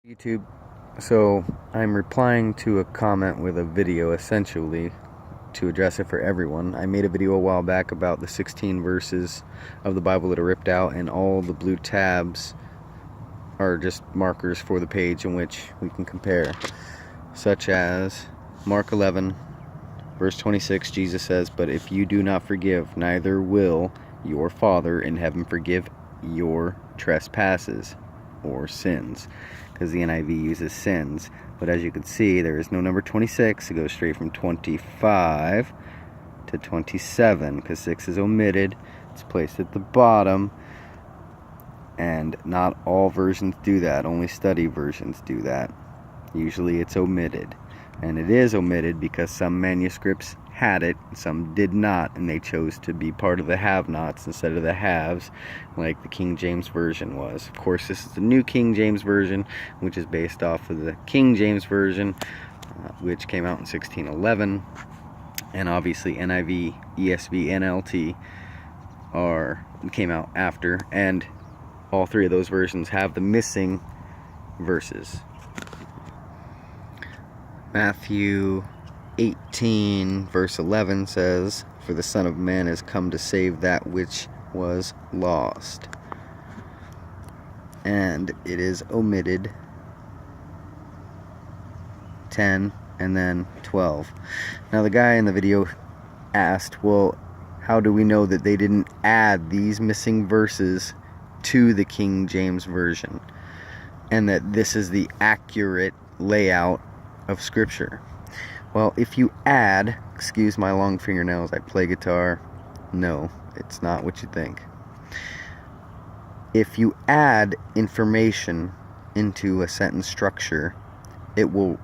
YouTube. So I'm replying to a comment with a video essentially to address it for everyone. I made a video a while back about the 16 verses of the Bible that are ripped out, and all the blue tabs are just markers for the page in which we can compare, such as Mark 11 verse 26. Jesus says, "But if you do not forgive, neither will your Father in heaven forgive your trespasses," or sins, because the NIV uses sins. But as you can see, there is no number 26. It goes straight from 25 to 27, because 6 is omitted. It's placed at the bottom, and not all versions do that. Only study versions do that. Usually it's omitted, and it is omitted because some manuscripts had it, some did not, and they chose to be part of the have-nots instead of the haves, like the King James Version was. Of course, this is the New King James Version, which is based off of the King James Version, which came out in 1611, and obviously NIV, ESV, NLT came out after, and all three of those versions have the missing verses. Matthew 18 verse 11 says, "For the Son of Man is come to save that which was lost." And it is omitted 10 and then 12. Now the guy in the video asked, well, how do we know that they didn't add these missing verses to the King James Version, and that this is the accurate layout of Scripture? Well, if you add, excuse my long fingernails, I play guitar. No, it's not what you think. If you add information into a sentence structure, it would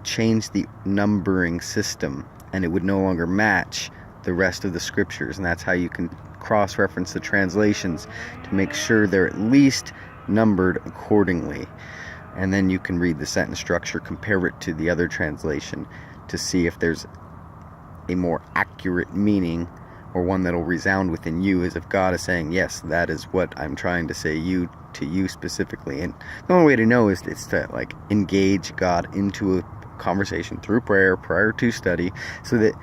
change the numbering system, and it would no longer match the rest of the scriptures. And that's how you can cross-reference the translations to make sure they're at least numbered accordingly. And then you can read the sentence structure, compare it to the other translation to see if there's a more accurate meaning, or one that'll resound within you as if God is saying, yes, that is what I'm trying to say to you specifically. And the only way to know is to engage God into a conversation through prayer prior to study, so that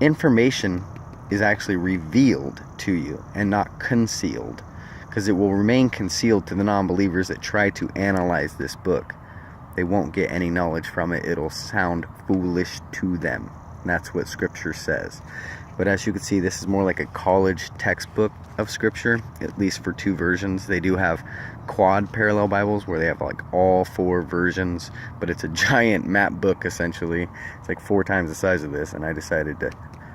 information is actually revealed to you and not concealed. Because it will remain concealed to the non-believers that try to analyze this book. They won't get any knowledge from it. It'll sound foolish to them. And that's what Scripture says. But as you can see, this is more like a college textbook of Scripture, at least for two versions. They do have quad parallel Bibles where they have all four versions, but it's a giant map book essentially. It's 4 times the size of this, and I decided to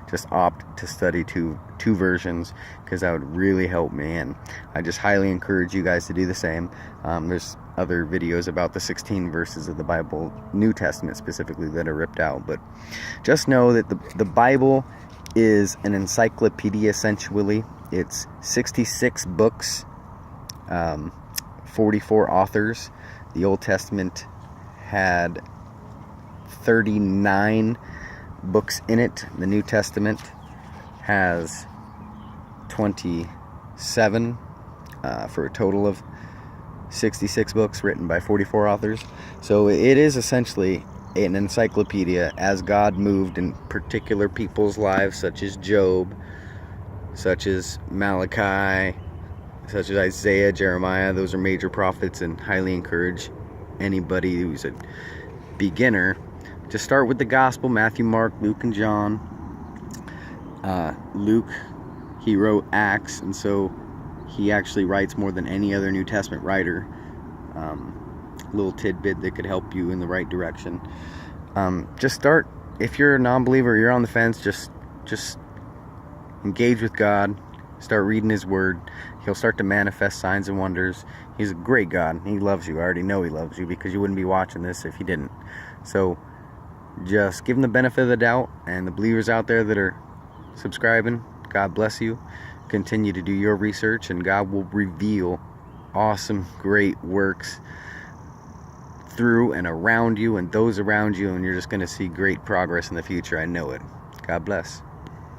just opt to study two versions because that would really help me, and I just highly encourage you guys to do the same. There's other videos about the 16 verses of the Bible, New Testament specifically, that are ripped out, but just know that the Bible is an encyclopedia essentially. It's 66 books, 44 authors. The Old Testament had 39 books in it. The New Testament has 27 for a total of 66 books written by 44 authors. So it is essentially an encyclopedia as God moved in particular people's lives, such as Job, such as Malachi, such as Isaiah, Jeremiah. Those are major prophets, and highly encourage anybody who's a beginner to start with the gospel: Matthew, Mark, Luke, and John. Luke, he wrote Acts, and so he actually writes more than any other New Testament writer. Little tidbit that could help you in the right direction. Just start. If you're a non-believer, you're on the fence, just engage with God. Start reading His Word. He'll start to manifest signs and wonders. He's a great God. He loves you. I already know He loves you, because you wouldn't be watching this if He didn't. So just give Him the benefit of the doubt, and the believers out there that are subscribing, God bless you. Continue to do your research, and God will reveal awesome, great works through and around you and those around you, and you're just going to see great progress in the future. I know it. God bless.